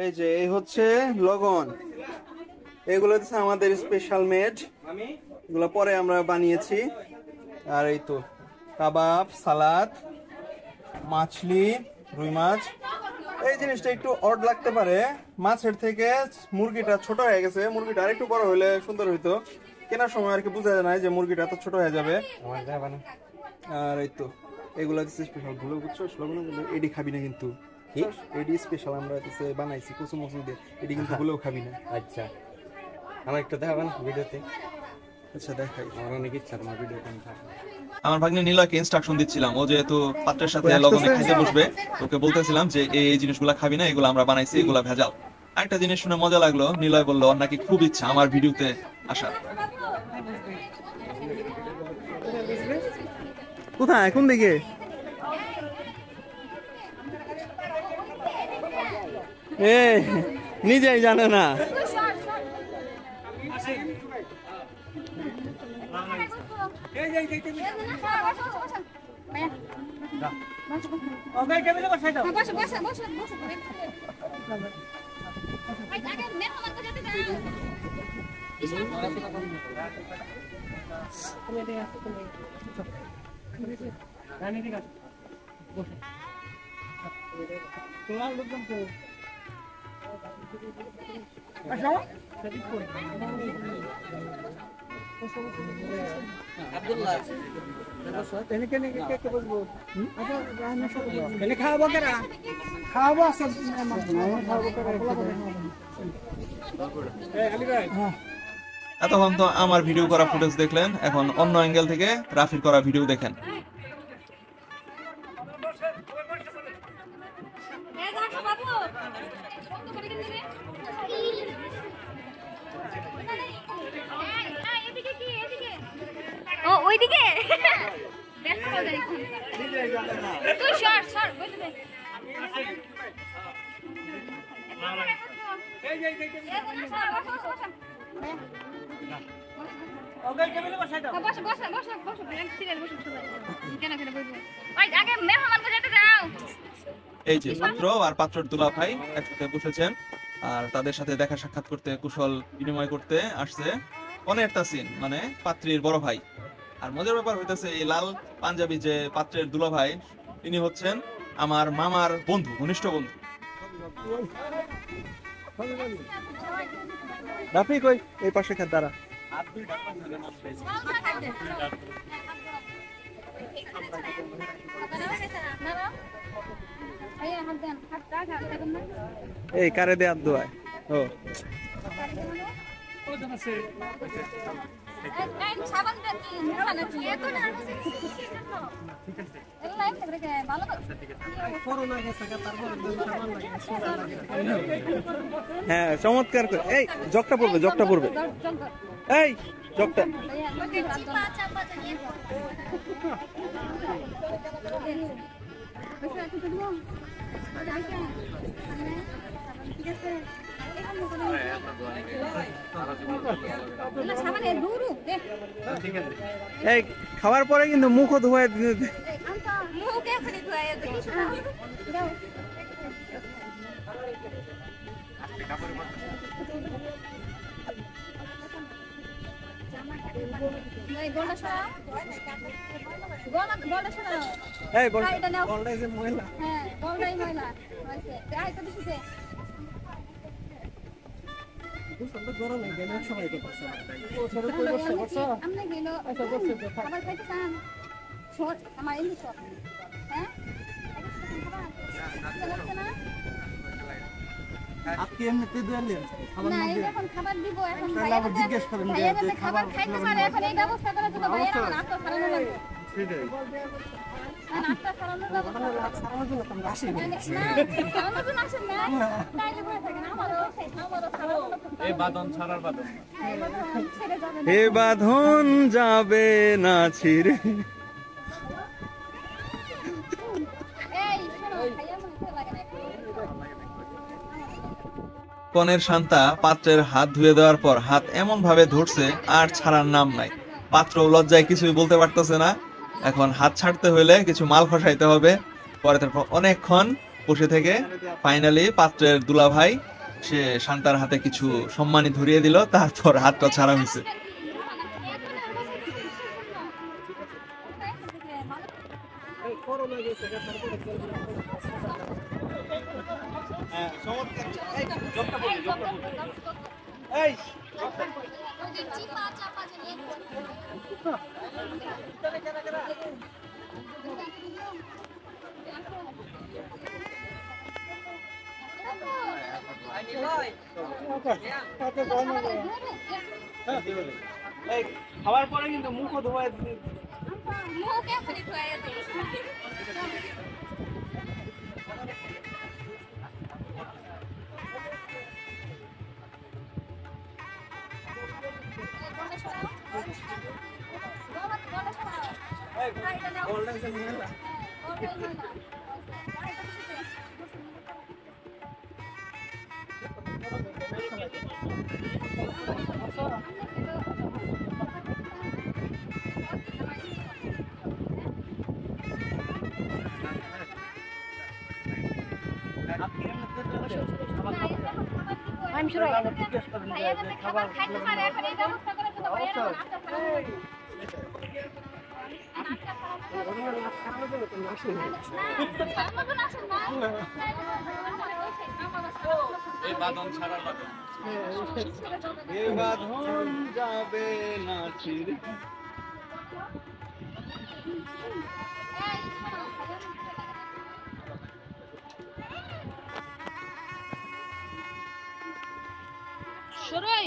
এই যে এই হচ্ছে লগন, এগুলো হচ্ছে আমাদের স্পেশাল মেড, এগুলো পরে আমরা বানিয়েছি। আর এই তো কাবাব, সালাদ, মাছলি, রুই মাছ। এই জিনিসটা একটু অড লাগতে পারে, মাছের থেকে মুরগিটা ছোট হয়ে গেছে, মুরগিটা আরেকটু বড় হলে সুন্দর হইতো। কেনার সময় আর কি বোঝা যায় না যে মুরগিটা এত ছোট হয়ে যাবে। আর এই তো এগুলো হচ্ছে স্পেশাল, ভুলে বুঝছো এডি খাবি না কিন্তু, এডি স্পেশাল আমরা বানাইছি কুচু মুচু দিয়ে, এডি কিন্তু ভুলেও খাবি না। আচ্ছা, আমার একটু দেখাবেন ভিডিওতে? আচ্ছা দেখাই, আমার অনেক ইচ্ছা তোমার ভিডিওতে থাকে। আমার ভাগ্নে নিলয়কে ইনস্ট্রাকশন দিচ্ছিলাম, ও যেহেতু পাত্রের সাথে লগনে খাইতে বসবে, ওকে বলতেছিলাম যে এই জিনিসগুলা খাবি না, এগুলো আমরা বানাইছি, এগুলা ভেজাল। আরেকটা জিনিস শুনে মজা লাগলো, নিলয় বললো ওর নাকি খুব ইচ্ছা আমার ভিডিওতে আসার। কোথায় কোন দিকে? এ নিজেই জানে না। এতক্ষণ তো আমার ভিডিও করা ফুটেজ দেখলেন, এখন অন্য অ্যাঙ্গেল থেকে রাফির করা ভিডিও দেখেন। ও ওইদিকে দেখো যাই তুই শর্ট শর্ট বসে দে এই যে ওকে কেমনে বসাই দাও বস বস বস বস ব্রেক সিরিয়াল বস কেন কেন বসবো ওই আগে মেহমানকে যেতে দাও। এই যে পাত্র আর পাত্রর দুলা ভাই একসাথে বসেছেন, আর তাদের সাথে দেখা সাক্ষাৎ করতে, কুশল বিনিময় করতে আসছে কনের তাসিন, মানে পাত্রীর বড় ভাই। আর মজার ব্যাপার হইতেছে, এই লাল পাঞ্জাবি যে পাত্রের দুলা ভাই, তিনি হচ্ছেন আমার মামার বন্ধু, ঘনিষ্ঠ বন্ধু। রাফি কই? এই পাশে খাত দাঁড়া। এই কারে দে আব্দু আয়। ও সাবান দে কি নিবা নাকি এত না ঠিক আছে এলা এক করে ভালো করোনা গেছে তারপর সাবান লাগে হ্যাঁ চমৎকার করে। এই জগটা পড়বে, জগটা পড়বে, এই জগটা এই খাওয়ার পরে কিন্তু মুখও ধোয়া গরম হয়ে গেল সবাই আমার এমনি সব হ্যাঁ আপনি এমনিতে দিলেন না, এখন খাবার দিব, এখন ভাইয়া জিজ্ঞেস করেন যে খাবার খাইতে পারে, এখন এই ব্যবস্থা করার জন্য ভাইয়া আমার নাস্তা খাওয়ানো লাগবে। সেটাই নাস্তা খাওয়ানোর ব্যবস্থা খাওয়ানোর জন্য তো আসি না, খাওয়ানোর জন্য আসেন না, তাইলে বলে থাকেন আমারও খাওয়ানোর এই বাঁধন ছাড়ার বাঁধন, এ বাঁধন যাবে না ছিড়ে। কনের শান্তা পাত্রের হাত ধুয়ে দেওয়ার পর হাত এমন ভাবে ধরছে আর ছাড়ার নাম নাই। পাত্র লজ্জায় কিছুই বলতে পারতেছে না। এখন হাত ছাড়তে হইলে কিছু মাল খসাইতে হবে। পরে তারপর অনেকক্ষণ বসে থেকে ফাইনালি পাত্রের দুলাভাই সে শান্তার হাতে কিছু সম্মানী ধরিয়ে দিল, তারপর হাতটা ছাড়া হয়েছে। খাওয়ার পরে কিন্তু মুখও ধোয়া মুখ এখনই ধোয়া I'm sure খাবার খাইতে পারে এখন এই ব্যবস্থা করে তো ভাইয়া নাস্তা এই বাঁধন ছাড়া লাগে এই বাঁধন যাবে না ছিড়ে। শুরুই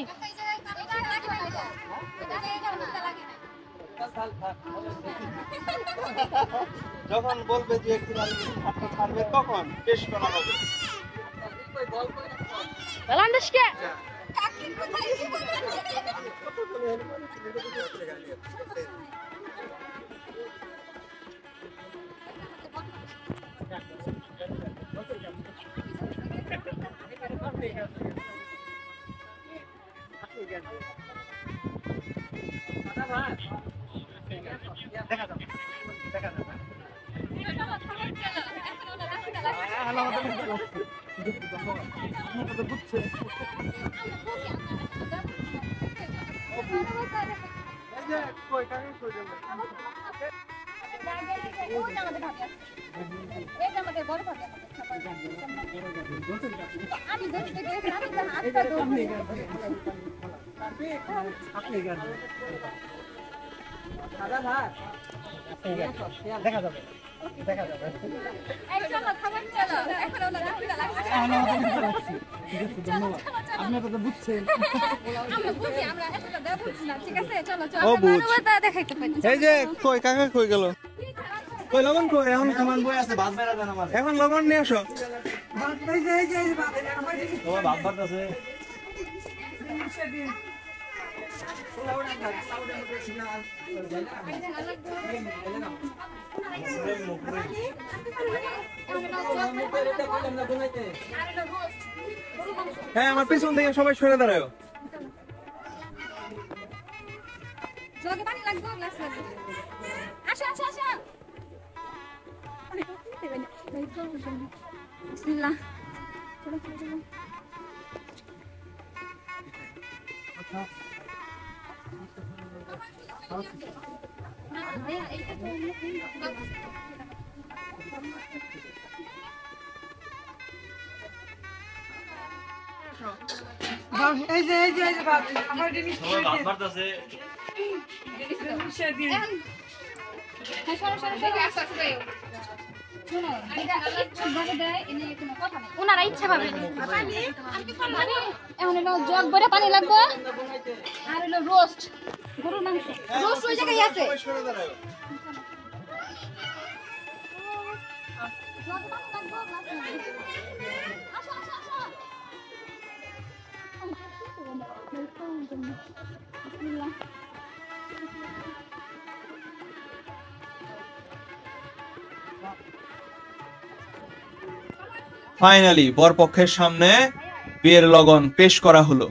যখন বলবে যে একটু হাতটা ছাড়বে তখন টেস্ট করা হবে। বাংলাদেশকে দেখা যাবে দেখা যাবে। আপনারা তো বুঝছেন। এই যে কই কাকা কই গেল? কই লগন কই? এখন কেমন বই আছে? ভাত বেড়া দেন আমার। এখন লগন নিয়ে আসো। ভাত এই যে ভাত তোমার ভাত ভাত আছে। হ্যাঁ আমার পিছন থেকে সবাই সরে দাঁড়ায়। বিসমিল্লাহ এই যে ভাত আমার জিনিস সবাই ভাত ভাত আছে। ওনারা ইচ্ছা পাবে এখন হলো জগ ভরে পানি লাগবে আর হলো রোস্ট গরুর মাংস রোস্ট ওই জায়গায় আছে ফাইনালি বরপক্ষের সামনে বিয়ের লগন পেশ করা হলো।